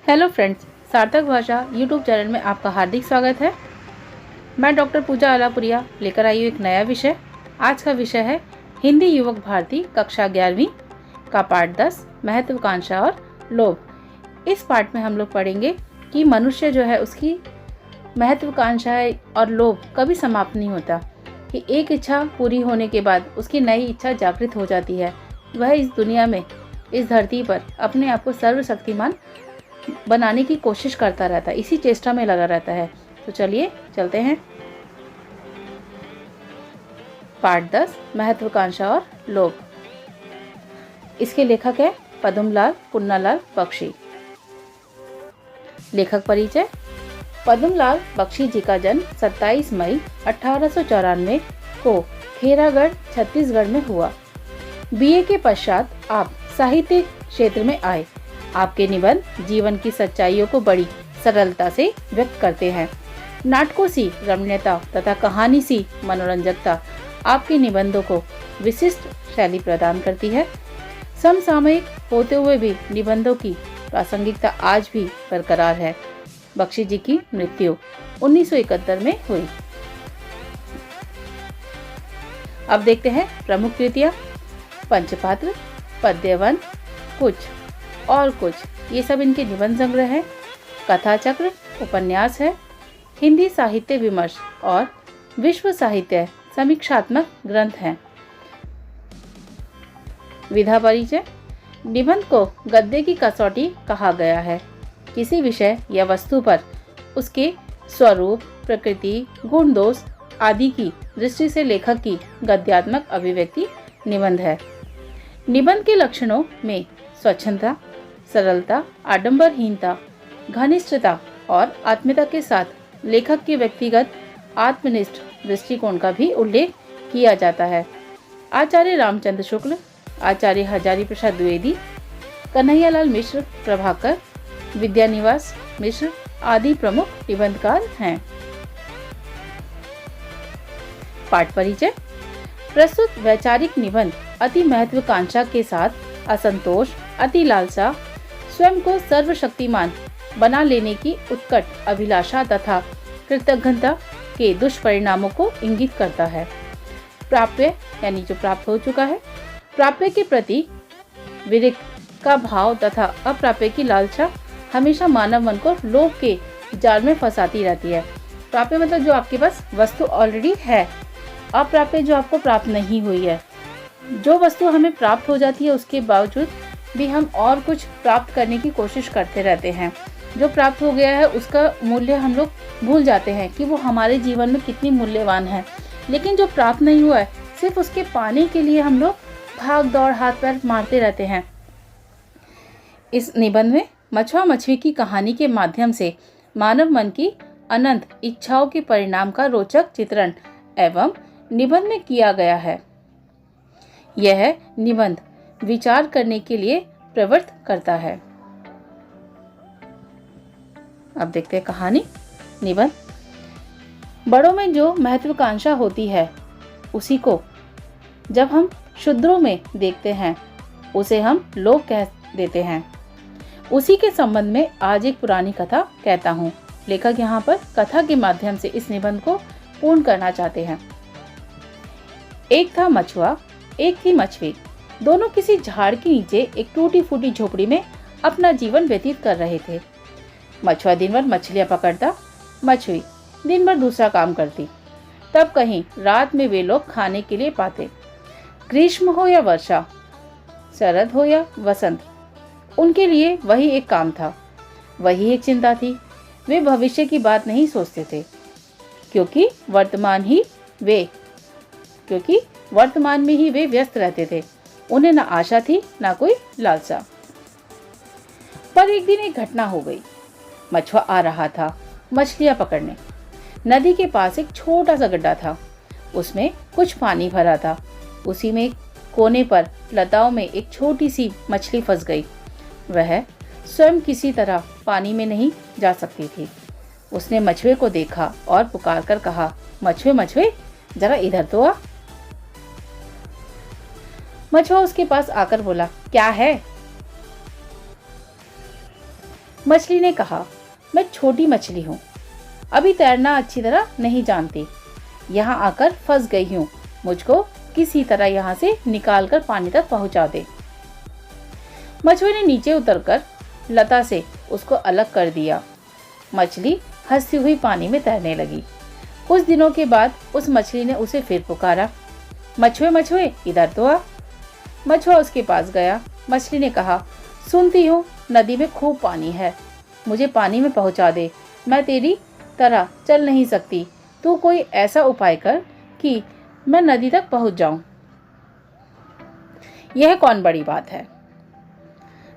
Hello friends, सार्थक भाषा YouTube channel में आपका हार्दिक स्वागत है। मैं डॉक्टर पूजा अलापुरिया लेकर आई हूँ एक नया विषय। आज का विषय है हिंदी युवक भारती कक्षा 11वीं का पाठ 10 महत्वाकांक्षा और लोभ। इस पाठ में हम लोग पढ़ेंगे कि मनुष्य जो है उसकी महत्वाकांक्षा और लोभ कभी समाप्त नहीं होता, कि एक इच्छा पूरी होने के बाद उसकी नई इच्छा जागृत हो जाती है। वह इस दुनिया में, इस धरती पर अपने आप को सर्वशक्तिमान बनाने की कोशिश करता रहता है, इसी चेष्टा में लगा रहता है। तो चलिए चलते हैं। पाठ 10 महत्वाकांक्षा और लोभ। इसके लेखक है पद्मलाल पुन्नालाल बख्शी। लेखक परिचय। पद्मलाल बख्शी जी का जन्म 27 मई 1894 को खेरागढ़ छत्तीसगढ़ में हुआ। बीए के पश्चात आप साहित्य क्षेत्र में आए। आपके निबंध जीवन की सच्चाइयों को बड़ी सरलता से व्यक्त करते हैं। नाटकों सी रमणीयता तथा कहानी सी मनोरंजकता आपके निबंधों को विशिष्ट शैली प्रदान करती है। समसामयिक होते हुए भी निबंधों की प्रासंगिकता आज भी बरकरार है। बख्शी जी की मृत्यु 1971 में हुई। अब देखते हैं प्रमुख कृतियां। पंचपात्र, पद्यवन, कुछ और कुछ, ये सब इनके निबंध संग्रह है। कथा चक्र उपन्यास है। हिंदी साहित्य विमर्श और विश्व साहित्य समीक्षात्मक ग्रंथ हैं। विधा परिचय। निबंध को गद्य की कसौटी कहा गया है। किसी विषय या वस्तु पर उसके स्वरूप, प्रकृति, गुण दोष आदि की दृष्टि से लेखक की गद्यात्मक अभिव्यक्ति निबंध है। निबंध के लक्षणों में स्वच्छंदता, सरलता, आडंबरहीनता, घनिष्ठता और आत्मीयता के साथ लेखक के व्यक्तिगत आत्मनिष्ठ दृष्टिकोण का भी उल्लेख किया जाता है। आचार्य रामचंद्र शुक्ल, आचार्य हजारी प्रसाद द्विवेदी, कन्हैयालाल मिश्र, प्रभाकर, विद्यानिवास मिश्र आदि प्रमुख निबंधकार हैं। पाठ परिचय। प्रस्तुत वैचारिक निबंध अति महत्वाकांक्षा के साथ असंतोष, अति लालसा, स्वयं को सर्वशक्तिमान बना लेने की उत्कट अभिलाषा तथा कृतज्ञता के दुष्परिणामों को इंगित करता है। प्राप्य यानी जो प्राप्त हो चुका है, प्राप्य के प्रति विरक्ति का भाव तथा अप्राप्य की लालसा हमेशा मानव मन को लोभ के जाल में फंसाती रहती है। प्राप्य मतलब जो आपके पास वस्तु ऑलरेडी है, अप्राप्य जो आपको प्राप्त नहीं हुई है। जो वस्तु हमें प्राप्त हो जाती है उसके बावजूद भी हम और कुछ प्राप्त करने की कोशिश करते रहते हैं। जो प्राप्त हो गया है उसका मूल्य हम लोग भूल जाते हैं कि वो हमारे जीवन में कितनी मूल्यवान है। लेकिन जो प्राप्त नहीं हुआ है, सिर्फ उसके पाने के लिए हम लोग भाग दौड़ हाथ पैर मारते रहते हैं। इस निबंध में मछुआ मछली की कहानी के माध्यम से मानव मन की अनंत इच्छाओं के परिणाम का रोचक चित्रण एवं निबंध में किया गया है। यह निबंध विचार करने के लिए प्रवृत्त करता है। अब देखते हैं कहानी। निबंध। बड़ों में जो महत्वाकांक्षा होती है उसी को जब हम शूद्रों में देखते हैं उसे हम लोभ कह देते हैं। उसी के संबंध में आज एक पुरानी कथा कहता हूँ। लेखक यहाँ पर कथा के माध्यम से इस निबंध को पूर्ण करना चाहते हैं। एक था मछुआ, एक थी मछली। दोनों किसी झाड़ के नीचे एक टूटी फूटी झोपड़ी में अपना जीवन व्यतीत कर रहे थे। मछुआ दिन भर मछलियां पकड़ता, मछली दिन भर दूसरा काम करती। तब कहीं रात में वे लोग खाने के लिए पाते। ग्रीष्म हो या वर्षा, शरद हो या वसंत, उनके लिए वही एक काम था, वही एक चिंता थी। वे भविष्य की बात नहीं सोचते थे, क्योंकि वर्तमान में ही वे व्यस्त रहते थे। उन्हें न आशा थी न कोई लालसा। पर एक दिन एक घटना हो गई। मछुआ आ रहा था मछलियां पकड़ने। नदी के पास एक छोटा सा गड्ढा था, उसमें कुछ पानी भरा था। उसी में एक कोने पर लताओं में एक छोटी सी मछली फंस गई। वह स्वयं किसी तरह पानी में नहीं जा सकती थी। उसने मछुए को देखा और पुकार कर कहा, मछुए मछुए जरा इधर तो आ। मछुआ उसके पास आकर बोला, क्या है? मछली ने कहा, मैं छोटी मछली हूँ, अभी तैरना अच्छी तरह नहीं जानती, यहाँ आकर फंस गई हूँ, मुझको किसी तरह यहाँ से निकाल कर पानी तक पहुँचा दे। मछुए ने नीचे उतरकर लता से उसको अलग कर दिया। मछली हंसती हुई पानी में तैरने लगी। कुछ दिनों के बाद उस मछली ने उसे फिर पुकारा, मछुए मछुए इधर तो आ। मछुआ उसके पास गया। मछली ने कहा, सुनती हूँ नदी में खूब पानी है, मुझे पानी में पहुँचा दे, मैं तेरी तरह चल नहीं सकती, तू कोई ऐसा उपाय कर कि मैं नदी तक पहुँच जाऊं। यह कौन बड़ी बात है।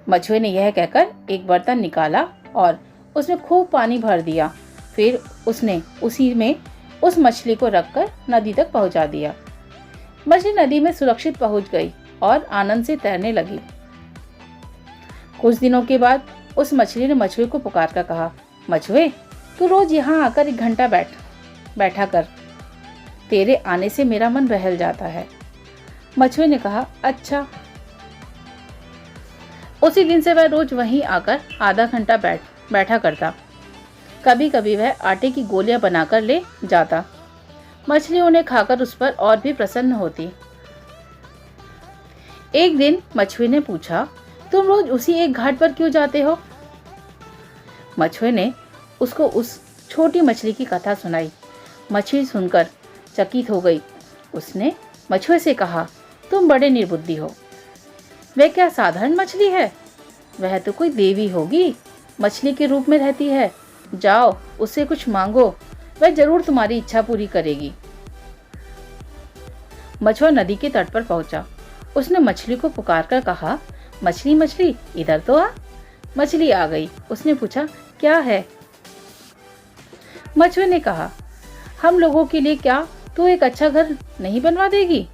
मछुए ने यह कहकर एक बर्तन निकाला और उसमें खूब पानी भर दिया। फिर उसने उसी में उस मछली को रखकर नदी तक पहुंचा दिया। मछली नदी में सुरक्षित पहुंच गई और आनंद से तैरने लगी। कुछ दिनों के बाद उस मछली ने मछुए को पुकार कर कहा, मछुए तू रोज यहाँ आकर 1 घंटा बैठा कर, तेरे आने से मेरा मन बहल जाता है। मछुए ने कहा, अच्छा। उसी दिन से वह रोज वहीं आकर आधा घंटा बैठा करता। कभी कभी वह आटे की गोलियां बनाकर ले जाता। मछली उन्हें खाकर उस पर और भी प्रसन्न होती। एक दिन मछुए ने पूछा, तुम रोज उसी एक घाट पर क्यों जाते हो। मछुए ने उसको उस छोटी मछली की कथा सुनाई। मछली सुनकर चकित हो गई। उसने मछुए से कहा, तुम बड़े निर्बुद्धि हो, वह क्या साधारण मछली है, वह तो कोई देवी होगी, मछली के रूप में रहती है, जाओ उससे कुछ मांगो, वह जरूर तुम्हारी इच्छा पूरी करेगी। मछुआ नदी के तट पर पहुंचा। उसने मछली को पुकार कर कहा, मछली मछली इधर तो आ। मछली आ गई। उसने पूछा, क्या है। मछुए ने कहा, हम लोगों के लिए क्या तू एक अच्छा घर नहीं बनवा देगी।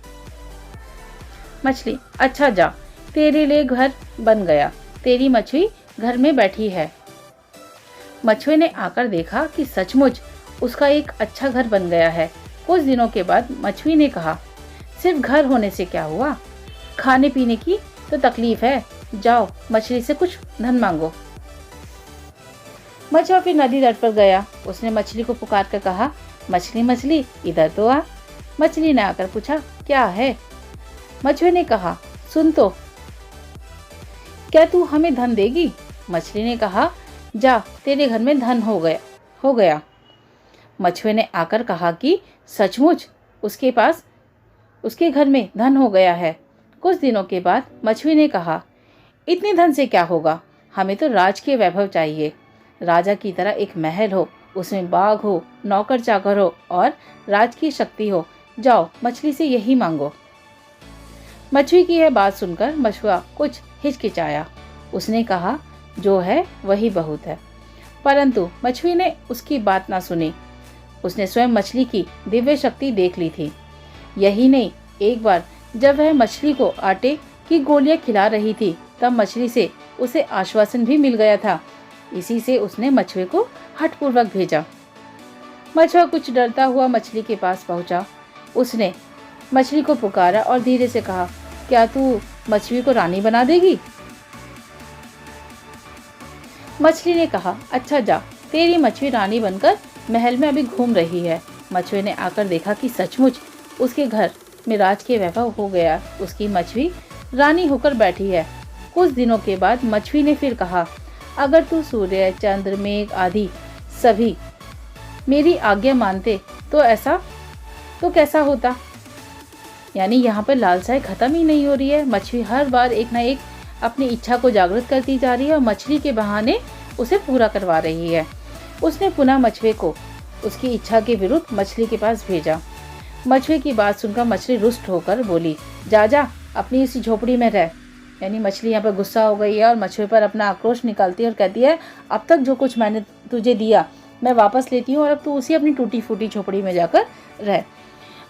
मछली, अच्छा जा, तेरे लिए घर बन गया, तेरी मछली घर में बैठी है। मछुए ने आकर देखा कि सचमुच उसका एक अच्छा घर बन गया है। कुछ दिनों के बाद मछली ने कहा, सिर्फ घर होने से क्या हुआ, खाने पीने की तो तकलीफ है, जाओ मछली से कुछ धन मांगो। मछुआ फिर नदी तट पर गया। उसने मछली को पुकार कर कहा, मछली मछली इधर तो आ। मछली ने आकर पूछा, क्या है। मछुए ने कहा, सुन तो, क्या तू हमें धन देगी। मछली ने कहा, जा, तेरे घर में धन हो गया। मछुए ने आकर कहा कि सचमुच उसके घर में धन हो गया है। कुछ दिनों के बाद मछुए ने कहा, इतने धन से क्या होगा, हमें तो राज के वैभव चाहिए, राजा की तरह एक महल हो, उसमें बाग हो, नौकर चाकर हो और राज की शक्ति हो, जाओ मछली से यही मांगो। मछली की यह बात सुनकर मछुआ कुछ हिचकिचाया। उसने कहा, जो है वही बहुत है। परंतु मछली ने उसकी बात ना सुनी। उसने स्वयं मछली की दिव्य शक्ति देख ली थी। यही नहीं, एक बार जब वह मछली को आटे की गोलियां खिला रही थी, तब मछली से उसे आश्वासन भी मिल गया था। इसी से उसने मछुए को हठपूर्वक भेजा। मछुआ कुछ डरता हुआ मछली के पास पहुंचा। उसने मछली को पुकारा और धीरे से कहा, क्या तू मछली को रानी बना देगी। मछली ने कहा, अच्छा जा, तेरी मछली रानी बनकर महल में अभी घूम रही है। मछुए ने आकर देखा कि सचमुच उसके घर में राज के वैभव हो गया। उसकी मछली रानी होकर बैठी है। कुछ दिनों के बाद मछली ने फिर कहा, अगर तू सूर्य, चंद्र, मेघ आदि सभी मेरी आज्ञा मानते तो कैसा होता। यानी यहाँ पर लालसाएं खत्म ही नहीं हो रही है। मछली हर बार एक ना एक अपनी इच्छा को जागृत करती जा रही है और मछली के बहाने उसे पूरा करवा रही है। उसने पुनः मछुए को उसकी इच्छा के विरुद्ध मछली के पास भेजा। मछुए की बात सुनकर मछली रुष्ट होकर बोली, जा अपनी इसी झोपड़ी में रह। यानी मछली यहाँ पर गुस्सा हो गई है और मछुए पर अपना आक्रोश निकालती है और कहती है, अब तक जो कुछ मैंने तुझे दिया मैं वापस लेती हूँ और अब तू उसी अपनी टूटी फूटी झोपड़ी में जाकर रह।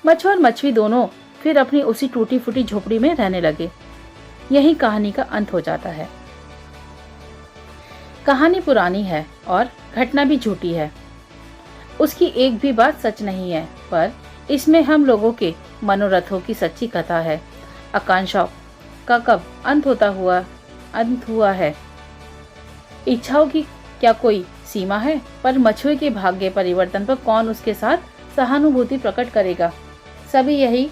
मछुआ और मछली दोनों फिर अपनी उसी टूटी फूटी झोपड़ी में रहने लगे। यही कहानी का अंत हो जाता है। कहानी पुरानी है और घटना भी झूठी है। उसकी एक भी बात सच नहीं है, पर इसमें हम लोगों के मनोरथों की सच्ची कथा है। आकांक्षाओं का कब अंत हुआ है। इच्छाओं की क्या कोई सीमा है? पर मछुए के भाग्य परिवर्तन पर कौन उसके साथ सहानुभूति प्रकट करेगा? सभी यही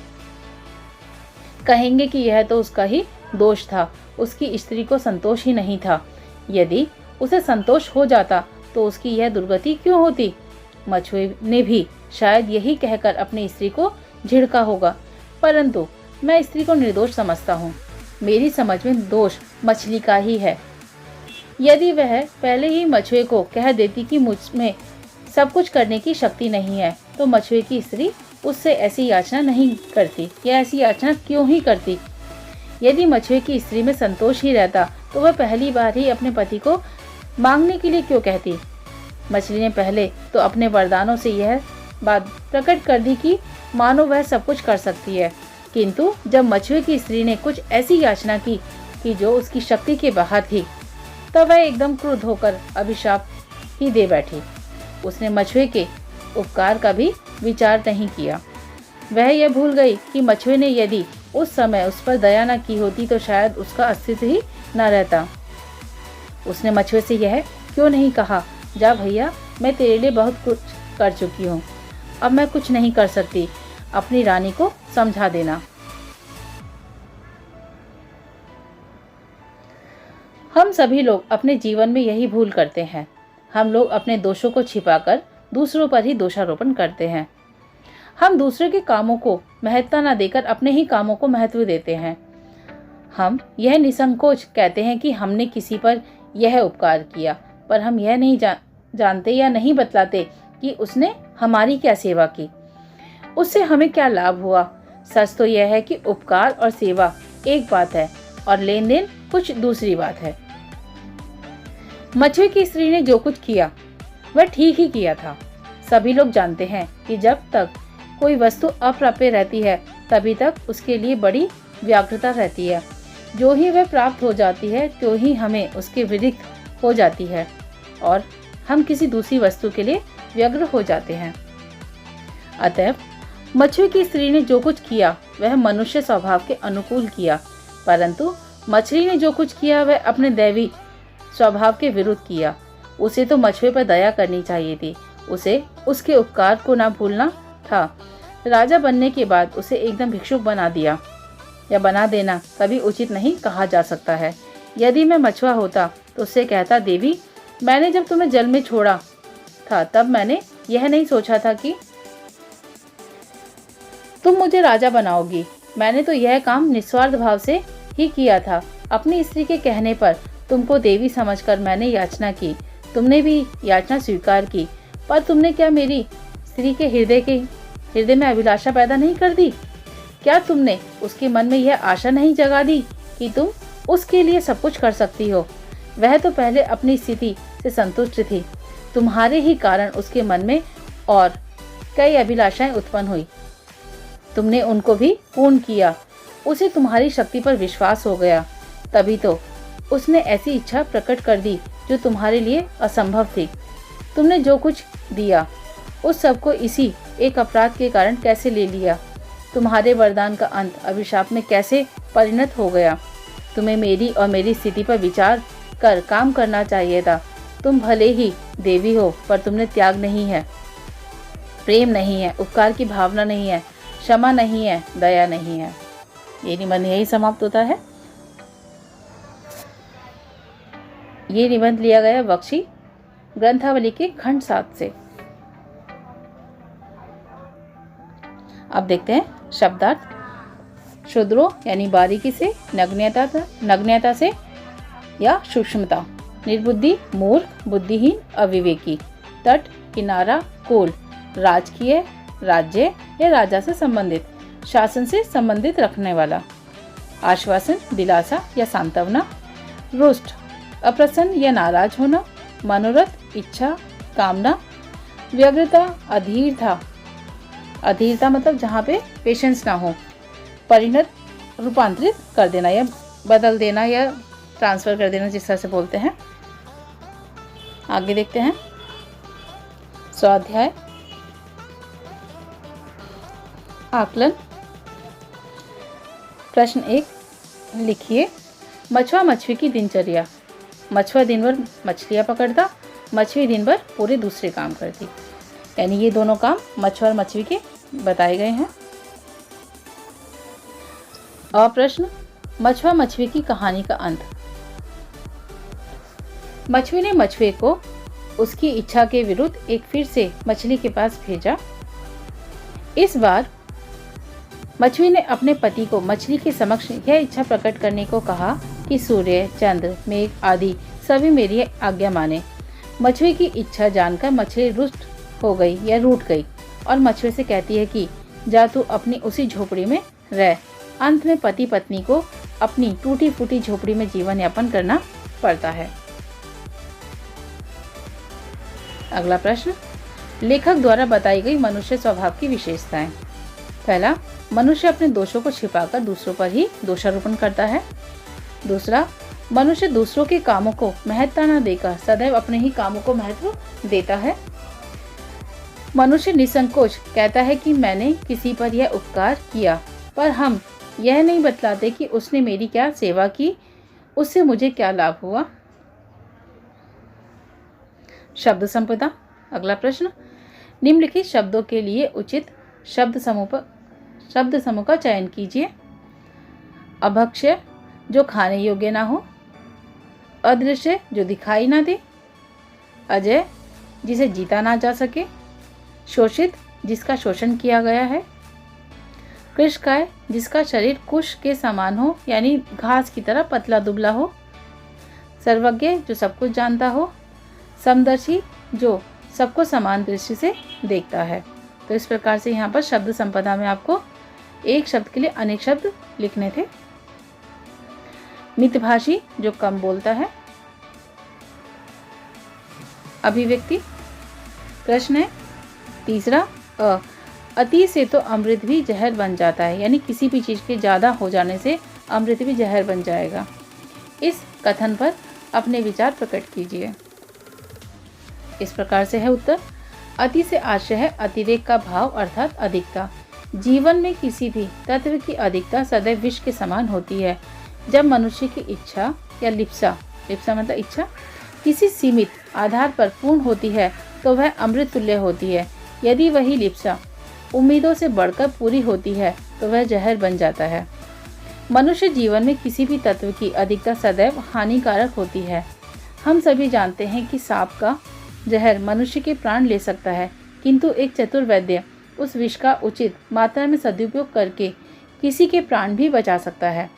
कहेंगे कि यह तो उसका ही दोष था, उसकी स्त्री को संतोष ही नहीं था। यदि उसे संतोष हो जाता तो उसकी यह दुर्गति क्यों होती? मछुए ने भी शायद यही कहकर अपनी स्त्री को झिड़का होगा, परंतु मैं स्त्री को निर्दोष समझता हूँ। मेरी समझ में दोष मछली का ही है। यदि वह पहले ही मछुए को कह देती कि मुझ में सब कुछ करने की शक्ति नहीं है, तो मछुए की स्त्री उससे ऐसी याचना नहीं करती या ऐसी याचना क्यों ही करती। यदि मछुए की स्त्री में संतोष ही रहता तो वह पहली बार ही अपने पति को मांगने के लिए क्यों कहती। मछली ने पहले तो अपने वरदानों से यह बात प्रकट कर दी कि मानो वह सब कुछ कर सकती है, किंतु जब मछुए की स्त्री ने कुछ ऐसी याचना की कि जो उसकी शक्ति के बाहर थी, तब वह एकदम क्रुद्ध होकर अभिशाप ही दे बैठी। उसने मछुए के उपकार का भी विचार नहीं किया। वह यह भूल गई कि मछुए ने यदि उस समय उस पर दया न की होती तो शायद उसका अस्तित्व ही न रहता। उसने मछुए से यह क्यों नहीं कहा, जा भैया, मैं तेरे लिए बहुत कुछ कर चुकी हूँ, अब मैं कुछ नहीं कर सकती, अपनी रानी को समझा देना। हम सभी लोग अपने जीवन में यही भूल करते हैं। हम लोग अपने दोषों को छिपाकर दूसरों पर ही दोषारोपण करते हैं। हम दूसरे के कामों को महत्ता न देकर अपने ही कामों को महत्व देते हैं। हम यह निसंकोच कहते हैं कि हमने किसी पर यह उपकार किया, पर हम यह नहीं जानते या नहीं बतलाते कि उसने हमारी क्या सेवा की, उससे हमें क्या लाभ हुआ। सच तो यह है कि उपकार और सेवा एक बात है और लेन देन कुछ दूसरी बात है। मछुए की स्त्री ने जो कुछ किया वह ठीक ही किया था। सभी लोग जानते हैं कि जब तक कोई वस्तु अप्राप्य रहती है तभी तक उसके लिए बड़ी व्याकुलता रहती है। जो ही वह प्राप्त हो जाती है तो ही हमें उसके विरक्त हो जाती है और हम किसी दूसरी वस्तु के लिए व्यग्र हो जाते हैं। अतएव मछुए की स्त्री ने जो कुछ किया वह मनुष्य स्वभाव के अनुकूल किया, परंतु मछली ने जो कुछ किया वह अपने दैवी स्वभाव के विरुद्ध किया। उसे तो मछुए पर दया करनी चाहिए थी, उसे उसके उपकार को ना भूलना था। राजा बनने के बाद उसे एकदम भिक्षुक बना दिया या बना देना कभी उचित नहीं कहा जा सकता है। यदि मैं मछुआ होता तो उससे कहता, देवी, मैंने जब तुम्हें जल में छोड़ा था तब मैंने यह नहीं सोचा था कि तुम मुझे राजा बनाओगी। मैंने तो यह काम निस्वार्थ भाव से ही किया था। अपनी स्त्री के कहने पर तुमको देवी समझकर मैंने याचना की, तुमने भी याचना स्वीकार की, पर तुमने क्या मेरी स्त्री के हृदय में अभिलाषा पैदा नहीं कर दी? क्या तुमने उसके मन में यह आशा नहीं जगा दी कि तुम उसके लिए सब कुछ कर सकती हो? वह तो पहले अपनी स्थिति से संतुष्ट थी, तुम्हारे ही कारण उसके मन में और कई अभिलाषाएं उत्पन्न हुई। तुमने उनको भी पूर्ण किया, उसे तुम्हारी शक्ति पर विश्वास हो गया, तभी तो उसने ऐसी इच्छा प्रकट कर दी जो तुम्हारे लिए असंभव थी। तुमने जो कुछ दिया उस सब को इसी एक अपराध के कारण कैसे ले लिया? तुम्हारे वरदान का अंत अभिशाप में कैसे परिणत हो गया? तुम्हें मेरी और मेरी स्थिति पर विचार कर काम करना चाहिए था। तुम भले ही देवी हो, पर तुमने त्याग नहीं है, प्रेम नहीं है, उपकार की भावना नहीं है, क्षमा नहीं है, दया नहीं है। ये निबंध यही समाप्त होता है। ये निबंध लिया गया बख्शी ग्रंथावली के खंड 7 से। अब देखते हैं शब्दार्थ। शुद्रो यानी बारीकी से, नग्नता से या सूक्ष्मता, निर्बुद्धि, मूर्ख, बुद्धिहीन, अविवेकी, तट, किनारा, कोल, राजकीय, राज्य या राजा से संबंधित, शासन से संबंधित रखने वाला, आश्वासन, दिलासा या सांत्वना, रुष्ट, अप्रसन्न या नाराज होना, मनोरथ, इच्छा, कामना, व्यग्रता, अधीरता मतलब जहाँ पे पेशेंस ना हो, परिणत, रूपांतरित कर देना या बदल देना या ट्रांसफर कर देना, जिस तरह से बोलते हैं। आगे देखते हैं स्वाध्याय आकलन। प्रश्न 1 लिखिए, मछुआ मछुई की दिनचर्या। मछुआ दिन भर मछलियाँ पकड़ता, मछली दिन भर पूरे दूसरे काम करती। यानी ये दोनों काम मछुआ और मछली के बताए गए हैं। और प्रश्न, मछुआ मछली की कहानी का अंत। मछुए ने मछुए को उसकी इच्छा के विरुद्ध एक फिर से मछली के पास भेजा। इस बार मछुए ने अपने पति को मछली के समक्ष यह इच्छा प्रकट करने को कहा कि सूर्य, चंद्र, मेघ आदि सभी मेरी आज्ञा माने। मछुए की इच्छा जानकर मछली रुष्ट हो गई या रूठ गई और मछुए से कहती है कि जा तू अपनी उसी झोपड़ी में रह। अंत में पति पत्नी को अपनी टूटी फूटी झोपड़ी में जीवन यापन करना पड़ता है। अगला प्रश्न, लेखक द्वारा बताई गई मनुष्य स्वभाव की विशेषताएं। पहला, मनुष्य अपने दोषों को छिपाकर दूसरों पर ही दोषारोपण करता है। दूसरा, मनुष्य दूसरों के कामों को महत्ता न देकर सदैव अपने ही कामों को महत्व देता है। मनुष्य निसंकोच कहता है कि मैंने किसी पर यह उपकार किया, पर हम यह नहीं बतलाते कि उसने मेरी क्या सेवा की, उससे मुझे क्या लाभ हुआ। शब्द संपदा। अगला प्रश्न, निम्नलिखित शब्दों के लिए उचित शब्द समूह का चयन कीजिए। अभक्ष्य, जो खाने योग्य ना हो। अदृश्य, जो दिखाई ना दे। अजय, जिसे जीता ना जा सके। शोषित, जिसका शोषण किया गया है। कृशकाय, जिसका शरीर कुश के समान हो, यानी घास की तरह पतला दुबला हो। सर्वज्ञ, जो सब कुछ जानता हो। समदर्शी, जो सबको समान दृष्टि से देखता है। तो इस प्रकार से यहाँ पर शब्द संपदा में आपको एक शब्द के लिए अनेक शब्द लिखने थे। मितभाषी, जो कम बोलता है। अभिव्यक्ति। प्रश्न है तीसरा, अति से तो अमृत भी जहर बन जाता है, यानी किसी भी चीज के ज्यादा हो जाने से अमृत भी जहर बन जाएगा। इस कथन पर अपने विचार प्रकट कीजिए। इस प्रकार से है उत्तर। अति से आशय है अतिरेक का भाव अर्थात अधिकता। जीवन में किसी भी तत्व की अधिकता सदैव विष के समान होती है। जब मनुष्य की इच्छा या लिप्सा मतलब इच्छा किसी सीमित आधार पर पूर्ण होती है तो वह अमृत तुल्य होती है। यदि वही लिप्सा उम्मीदों से बढ़कर पूरी होती है तो वह जहर बन जाता है। मनुष्य जीवन में किसी भी तत्व की अधिकता सदैव हानिकारक होती है। हम सभी जानते हैं कि सांप का जहर मनुष्य के प्राण ले सकता है, किंतु एक चतुर वैद्य उस विष का उचित मात्रा में सदुपयोग करके किसी के प्राण भी बचा सकता है।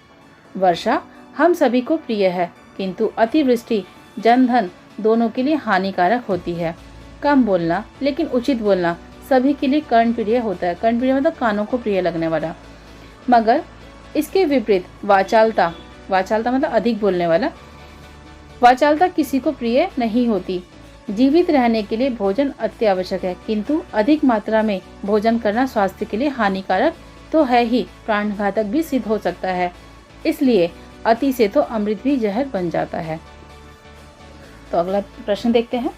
वर्षा हम सभी को प्रिय है, किंतु अतिवृष्टि जन धन दोनों के लिए हानिकारक होती है। कम बोलना लेकिन उचित बोलना सभी के लिए कर्णप्रिय होता है। कर्णप्रिय मतलब कानों को प्रिय लगने वाला। मगर इसके विपरीत वाचालता मतलब अधिक बोलने वाला, वाचालता किसी को प्रिय नहीं होती। जीवित रहने के लिए भोजन अति आवश्यक है, किंतु अधिक मात्रा में भोजन करना स्वास्थ्य के लिए हानिकारक तो है ही, प्राणघातक भी सिद्ध हो सकता है। इसलिए अति से तो अमृत भी जहर बन जाता है। तो अगला प्रश्न देखते हैं।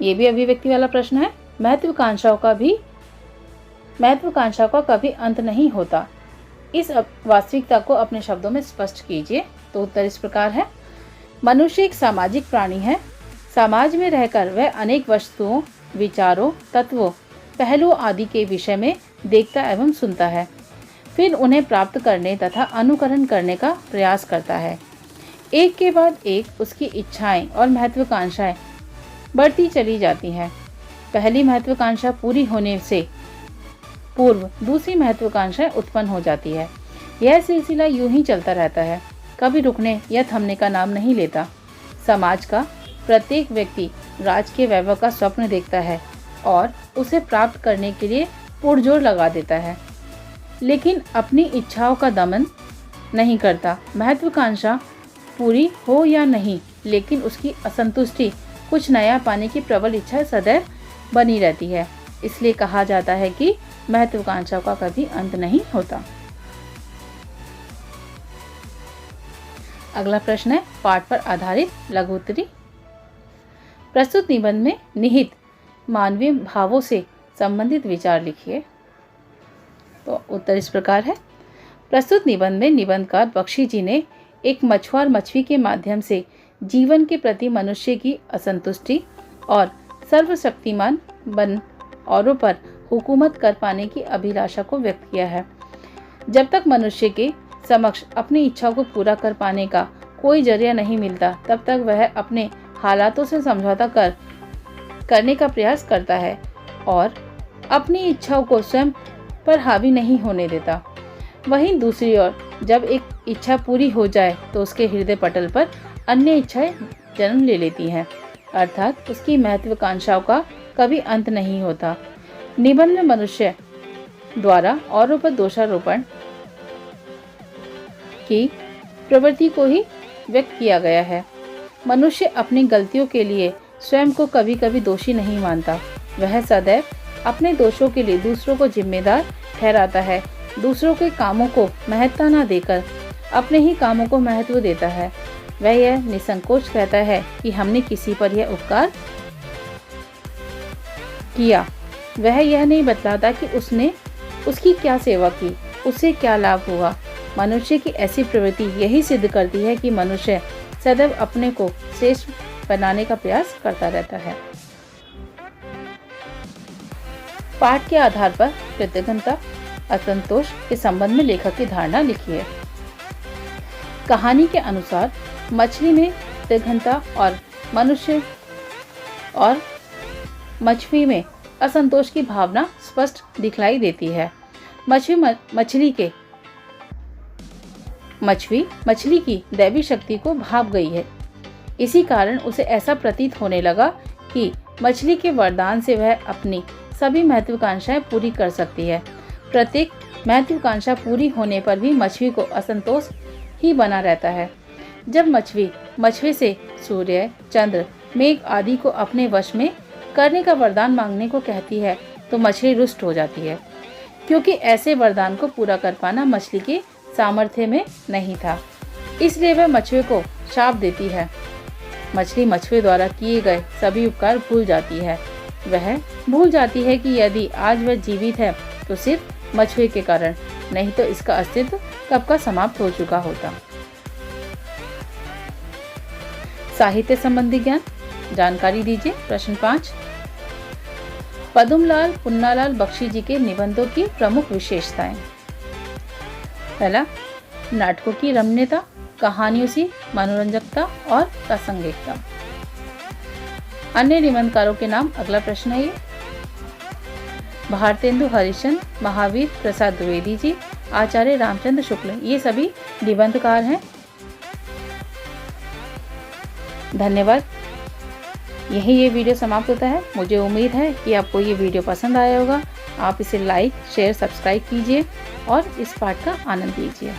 ये भी अभिव्यक्ति वाला प्रश्न है। महत्वाकांक्षाओं का कभी अंत नहीं होता। इस वास्तविकता को अपने शब्दों में स्पष्ट कीजिए। तो उत्तर इस प्रकार है। मनुष्य एक सामाजिक प्राणी है। समाज में रहकर वह अनेक वस्तुओं, विचारों, तत्वों, पहलुओं आदि के विषय में देखता एवं सुनता है, फिर उन्हें प्राप्त करने तथा अनुकरण करने का प्रयास करता है। एक के बाद एक उसकी इच्छाएं और महत्वाकांक्षाएं बढ़ती चली जाती हैं। पहली महत्वाकांक्षा पूरी होने से पूर्व दूसरी महत्वाकांक्षाएं उत्पन्न हो जाती है। यह सिलसिला यूं ही चलता रहता है, कभी रुकने या थमने का नाम नहीं लेता। समाज का प्रत्येक व्यक्ति राज के वैभव का स्वप्न देखता है और उसे प्राप्त करने के लिए पुरजोर लगा देता है, लेकिन अपनी इच्छाओं का दमन नहीं करता। महत्वाकांक्षा पूरी हो या नहीं, लेकिन उसकी असंतुष्टि, कुछ नया पाने की प्रबल इच्छा सदैव बनी रहती है। इसलिए कहा जाता है कि महत्वाकांक्षाओं का कभी अंत नहीं होता। अगला प्रश्न है पाठ पर आधारित लघु उत्तरी। प्रस्तुत निबंध में निहित मानवीय भावों से संबंधित विचार लिखिए। तो उत्तर इस प्रकार है। प्रस्तुत निबंध में निबंधकार बख्शी जी ने एक मछुआर मछली के माध्यम से जीवन के प्रति मनुष्य की असंतुष्टि और सर्वशक्तिमान बन औरों पर हुकूमत कर पाने की अभिलाषा को व्यक्त किया है। जब तक मनुष्य के समक्ष अपनी इच्छाओं को पूरा कर पाने का कोई जरिया नहीं मिलता, तब तक वह अपने हालातों से समझौता करने का प्रयास करता है और अपनी इच्छाओं को स्वयं पर हावी नहीं होने देता। वहीं दूसरी ओर जब एक इच्छा पूरी हो जाए तो उसके हृदय पटल पर अन्य इच्छाएं जन्म ले लेती हैं, अर्थात उसकी महत्वाकांक्षाओं का कभी अंत नहीं होता। निबंध में मनुष्य द्वारा औरों पर दोषारोपण की प्रवृत्ति को ही व्यक्त किया गया है। मनुष्य अपनी गलतियों के लिए स्वयं को कभी कभी दोषी नहीं मानता। वह सदैव अपने दोषों के लिए दूसरों को जिम्मेदार ठहराता है। दूसरों के कामों को महत्ता न देकर अपने ही कामों को महत्व देता है। वह यह निसंकोच कहता है कि हमने किसी पर यह उपकार किया। वह यह नहीं बतलाता कि उसने उसकी क्या सेवा की, उससे क्या लाभ हुआ। मनुष्य की ऐसी प्रवृत्ति यही सिद्ध करती है कि मनुष्य सदैव अपने को श्रेष्ठ बनाने का प्रयास करता रहता है। पाठ के आधार पर कृतज्ञता असंतोष के संबंध में लेखक की धारणा लिखी है। कहानी के अनुसार मछली में कृतज्ञता और मछली में असंतोष की भावना स्पष्ट दिखलाई देती है। मछली की दैवी शक्ति को भाप गई है। इसी कारण उसे ऐसा प्रतीत होने लगा कि मछली के वरदान से वह अपनी सभी महत्वाकांक्षाएं पूरी कर सकती है। प्रत्येक महत्वाकांक्षा पूरी होने पर भी मछली को असंतोष ही बना रहता है। जब मछली से सूर्य, चंद्र, मेघ आदि को अपने वश में करने का वरदान मांगने को कहती है तो मछली रुष्ट हो जाती है, क्योंकि ऐसे वरदान को पूरा कर पाना मछली के सामर्थ्य में नहीं था। इसलिए वह मछली को शाप देती है। मछली द्वारा किए गए सभी उपकार भूल जाती है। वह भूल जाती है कि यदि आज वह जीवित है तो सिर्फ मछली के कारण, नहीं तो इसका अस्तित्व कब का समाप्त हो चुका होता। साहित्य संबंधी ज्ञान जानकारी दीजिए। प्रश्न 5, पदुमलाल पुन्नालाल बख्शी जी के निबंधों की प्रमुख विशेषताएं। पहला, नाटकों की रमणीयता, कहानियों की मनोरंजकता और प्रासंगिकता। अन्य निबंधकारों के नाम। अगला प्रश्न है ये, भारतेंदु हरिश्चंद्र, महावीर प्रसाद द्विवेदी जी, आचार्य रामचंद्र शुक्ल, ये सभी निबंधकार हैं। धन्यवाद। यही ये वीडियो समाप्त होता है। मुझे उम्मीद है कि आपको ये वीडियो पसंद आया होगा। आप इसे लाइक, शेयर, सब्सक्राइब कीजिए और इस पाठ का आनंद लीजिए।